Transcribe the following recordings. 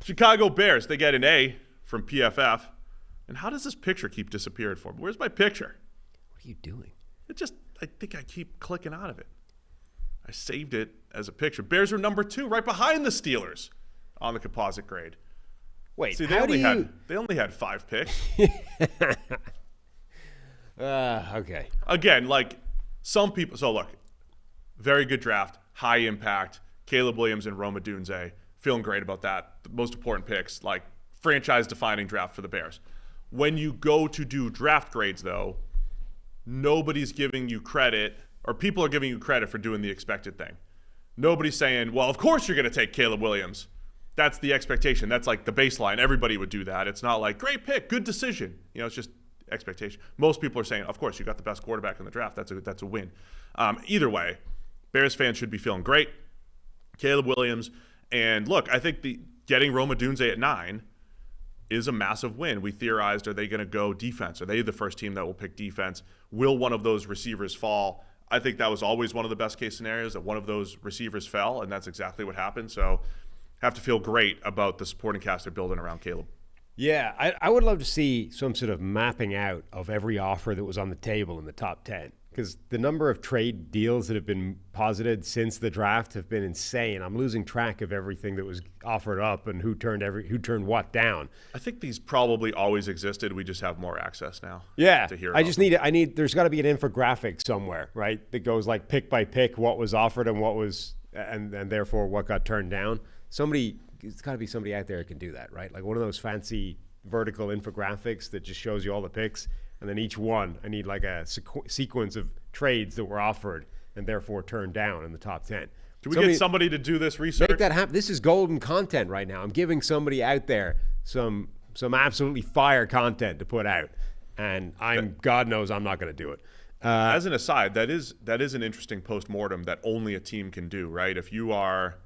Chicago Bears, they get an A from PFF. And how does this picture keep disappearing for me? Where's my picture? What are you doing? I think I keep clicking out of it. I saved it as a picture. Bears are number 2, right behind the Steelers on the composite grade. Wait, see, they only had 5 picks. Okay. Again, like some people. So look, very good draft, high impact. Caleb Williams and Rome Odunze, feeling great about that. The most important picks, like franchise-defining draft for the Bears. When you go to do draft grades, though, nobody's giving you credit, or people are giving you credit for doing the expected thing. Nobody's saying, well, of course you're going to take Caleb Williams. That's the expectation. That's like the baseline. Everybody would do that. It's not like, great pick, good decision. It's just expectation. Most people are saying, of course, you got the best quarterback in the draft. That's a win. Either way, Bears fans should be feeling great. Caleb Williams. And look, I think getting Rome Odunze at 9 is a massive win. We theorized, are they going to go defense? Are they the first team that will pick defense? Will one of those receivers fall? I think that was always one of the best case scenarios, that one of those receivers fell, and that's exactly what happened. So have to feel great about the supporting cast they're building around Caleb. Yeah, I would love to see some sort of mapping out of every offer that was on the table in the top 10. Because the number of trade deals that have been posited since the draft have been insane. I'm losing track of everything that was offered up and who turned what down. I think these probably always existed. We just have more access now. Yeah, to hear there's got to be an infographic somewhere, right? That goes like pick by pick what was offered and what was and therefore what got turned down. It's got to be somebody out there that can do that, right? Like one of those fancy vertical infographics that just shows you all the picks. And then each one, I need like a sequence of trades that were offered and therefore turned down in the top 10. Can we get somebody to do this research? Make that happen. This is golden content right now. I'm giving somebody out there some absolutely fire content to put out. And God knows I'm not going to do it. As an aside, that is an interesting postmortem that only a team can do, right? If you are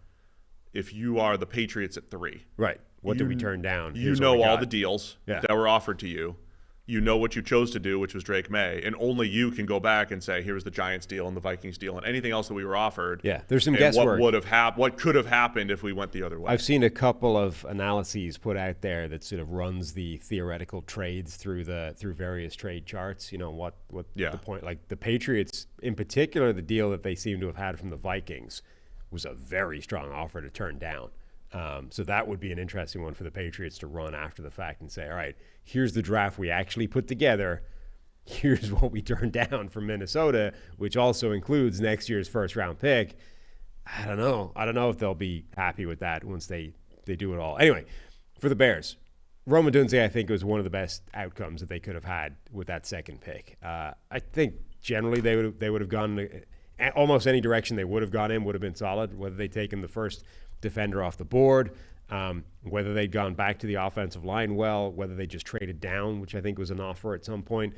the Patriots at 3. Right. What did we turn down? You know all the deals that were offered to you. You know what you chose to do, which was Drake May, and only you can go back and say, here's the Giants deal and the Vikings deal and anything else that we were offered. Yeah, there's some guesswork. What could have happened if we went the other way? I've seen a couple of analyses put out there that sort of runs the theoretical trades through various trade charts. What the point? Like the Patriots, in particular, the deal that they seem to have had from the Vikings was a very strong offer to turn down. So that would be an interesting one for the Patriots to run after the fact and say, all right, here's the draft we actually put together. Here's what we turned down from Minnesota, which also includes next year's first-round pick. I don't know if they'll be happy with that once they do it all. Anyway, for the Bears, Rome Odunze, I think, was one of the best outcomes that they could have had with that second pick. I think generally they would have gone almost any direction they would have gone in would have been solid, whether they'd taken the first defender off the board, whether they'd gone back to the offensive line whether they just traded down, which I think was an offer at some point.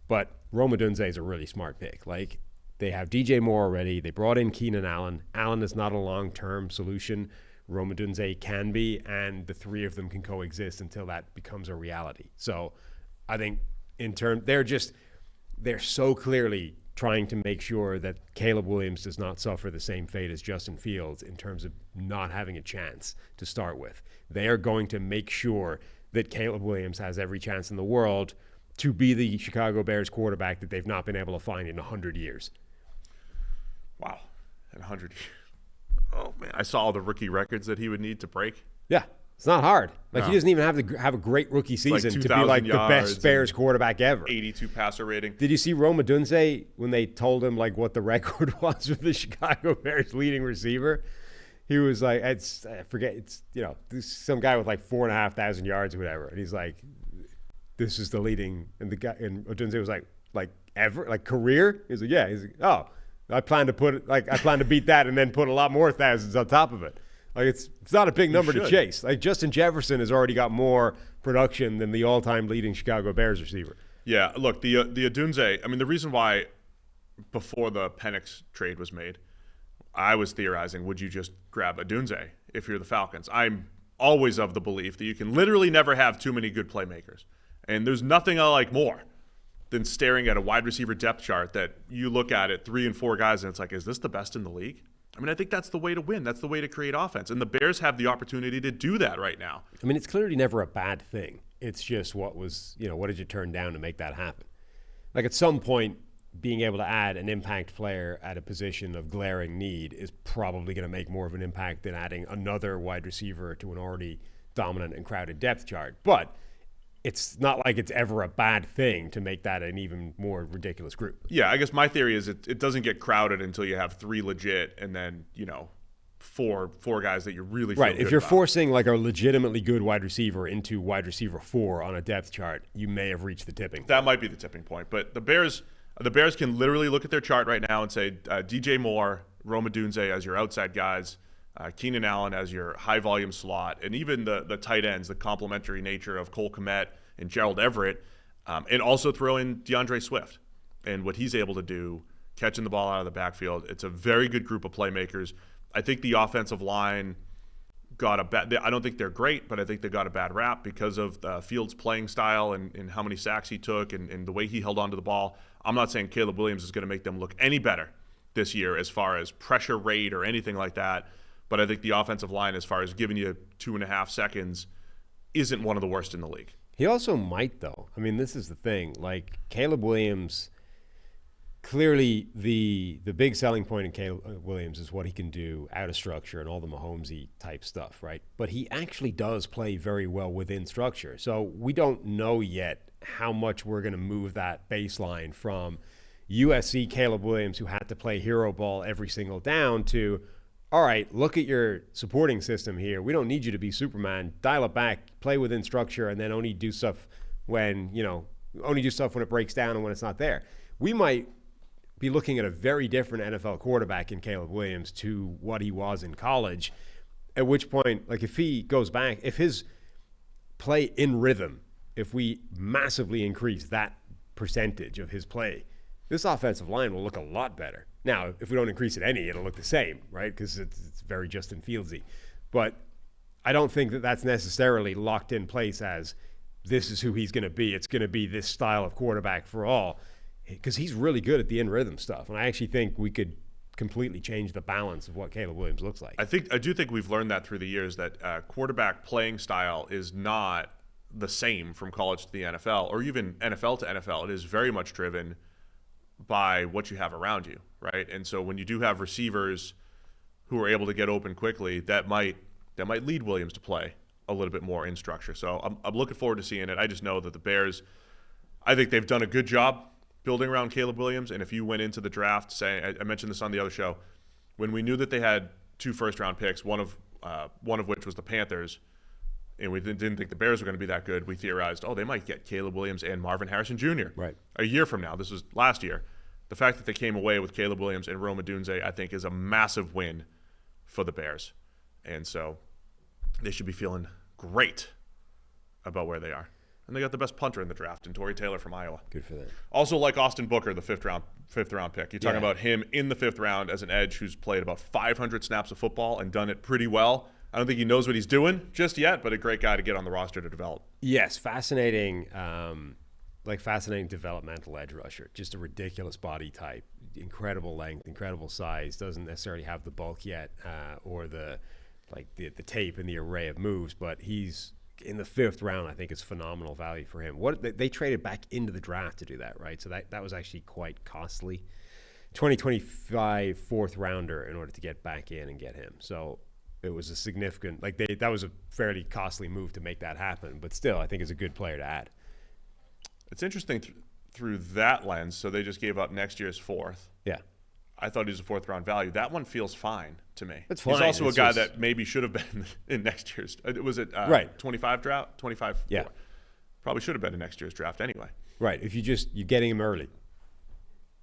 But Rome Odunze is a really smart pick. Like, they have DJ Moore already. They brought in Keenan Allen. Allen is not a long-term solution. Rome Odunze can be, and the three of them can coexist until that becomes a reality. So I think they're so clearly trying to make sure that Caleb Williams does not suffer the same fate as Justin Fields in terms of not having a chance to start with. They are going to make sure that Caleb Williams has every chance in the world to be the Chicago Bears quarterback that they've not been able to find in 100 years. Wow. In 100 years. Oh, man. I saw all the rookie records that he would need to break. Yeah. It's not hard. Like, he doesn't even have to have a great rookie season to be like the best Bears quarterback ever. 82 passer rating. Did you see Rome Odunze when they told him like what the record was with the Chicago Bears leading receiver? He was like, some guy with like 4,500 yards or whatever, and he's like, this is the leading, and Odunze was like ever, like career. He's like, yeah. He's like, oh, I plan to beat that and then put a lot more thousands on top of it. Like, it's not a big number to chase. Like, Justin Jefferson has already got more production than the all-time leading Chicago Bears receiver. Yeah, look, the Odunze, I mean, the reason why before the Penix trade was made, I was theorizing, would you just grab Odunze if you're the Falcons? I'm always of the belief that you can literally never have too many good playmakers. And there's nothing I like more than staring at a wide receiver depth chart that you look at it, 3 and 4 guys, and it's like, is this the best in the league? I mean, I think that's the way to win. That's the way to create offense. And the Bears have the opportunity to do that right now. I mean, it's clearly never a bad thing. It's just what did you turn down to make that happen? Like at some point, being able to add an impact player at a position of glaring need is probably going to make more of an impact than adding another wide receiver to an already dominant and crowded depth chart. But it's not like it's ever a bad thing to make that an even more ridiculous group. Yeah, I guess my theory is it doesn't get crowded until you have 3 legit and then, four guys that you really feel right. good If you're about. forcing like a legitimately good wide receiver into wide receiver 4 on a depth chart, you may have reached the tipping point. That might be the tipping point. But the Bears can literally look at their chart right now and say DJ Moore, Rome Odunze as your outside guys, Keenan Allen as your high-volume slot, and even the tight ends, the complementary nature of Cole Kmet and Gerald Everett, and also throw in DeAndre Swift and what he's able to do, catching the ball out of the backfield. It's a very good group of playmakers. I think the offensive line got a bad – I don't think they're great, but I think they got a bad rap because of Fields' playing style and how many sacks he took and the way he held onto the ball. I'm not saying Caleb Williams is going to make them look any better this year as far as pressure rate or anything like that, but I think the offensive line, as far as giving you 2.5 seconds, isn't one of the worst in the league. He also might, though. I mean, this is the thing. Like, Caleb Williams, clearly the big selling point in Caleb Williams is what he can do out of structure and all the Mahomes-y type stuff, right? But he actually does play very well within structure. So we don't know yet how much we're going to move that baseline from USC Caleb Williams, who had to play hero ball every single down, to, all right, look at your supporting system here. We don't need you to be Superman. Dial it back, play within structure, and then only do stuff when it breaks down and when it's not there. We might be looking at a very different NFL quarterback in Caleb Williams to what he was in college, at which point, like, if he goes back, if his play in rhythm, if we massively increase that percentage of his play, this offensive line will look a lot better. Now, if we don't increase it any, it'll look the same, right? Because it's very Justin Fieldsy. But I don't think that that's necessarily locked in place as this is who he's going to be. It's going to be this style of quarterback for all, because he's really good at the in-rhythm stuff. And I actually think we could completely change the balance of what Caleb Williams looks like. I do think we've learned that through the years, that quarterback playing style is not the same from college to the NFL, or even NFL to NFL. It is very much driven by what you have around you, right? And so when you do have receivers who are able to get open quickly, that might lead Williams to play a little bit more in structure. So I'm looking forward to seeing it. I just know that the Bears, I think they've done a good job building around Caleb Williams. And if you went into the draft saying, I mentioned this on the other show, when we knew that they had 2 first-round picks, one of which was the Panthers, and we didn't think the Bears were going to be that good, we theorized, they might get Caleb Williams and Marvin Harrison Jr. Right. A year from now. This was last year. The fact that they came away with Caleb Williams and Rome Odunze, I think, is a massive win for the Bears. And so they should be feeling great about where they are. And they got the best punter in the draft, and Torrey Taylor from Iowa. Good for them. Also, like Austin Booker, the fifth round pick. You're talking about him in the 5th round as an edge who's played about 500 snaps of football and done it pretty well. I don't think he knows what he's doing just yet, but a great guy to get on the roster to develop. Yes, fascinating developmental edge rusher. Just a ridiculous body type, incredible length, incredible size. Doesn't necessarily have the bulk yet, or the tape and the array of moves, but he's in the 5th round. I think is phenomenal value for him. They traded back into the draft to do that, right? So that was actually quite costly. 2025 4th rounder in order to get back in and get him. So it was a significant, that was a fairly costly move to make that happen, but still, I think it's a good player to add. It's interesting through that lens. So they just gave up next year's 4th. Yeah. I thought he was a 4th round value. That one feels fine to me. It's fine. He's also a guy that maybe should have been in next year's. Was it 25 draft? 25. Yeah. Probably should have been in next year's draft anyway. Right. If you're getting him early.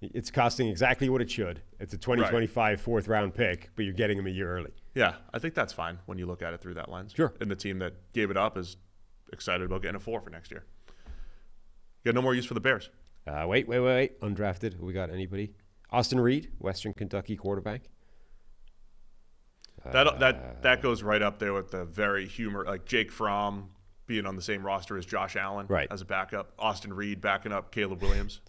It's costing exactly what it should. It's a 2025 4th round pick, but you're getting him a year early. Yeah, I think that's fine when you look at it through that lens. Sure. And the team that gave it up is excited about getting a 4 for next year. You got no more use for the Bears. Wait. Undrafted. We got anybody? Austin Reed, Western Kentucky quarterback. That goes right up there with the very like Jake Fromm being on the same roster as Josh Allen as a backup. Austin Reed backing up Caleb Williams.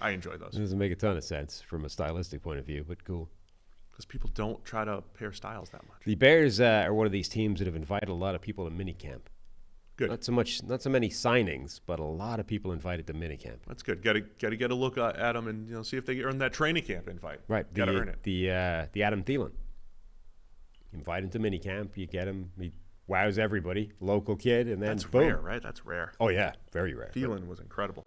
I enjoy those. It doesn't make a ton of sense from a stylistic point of view, but cool. Because people don't try to pair styles that much. The Bears are one of these teams that have invited a lot of people to minicamp. Good. Not so many signings, but a lot of people invited to minicamp. That's good. Got to get a look at them and see if they earn that training camp invite. Right. Got to earn it. The Adam Thielen. You invite him to minicamp. You get him. He wows everybody. Local kid, and then That's boom. rare, right? That's rare. Oh yeah, very rare. Thielen was incredible.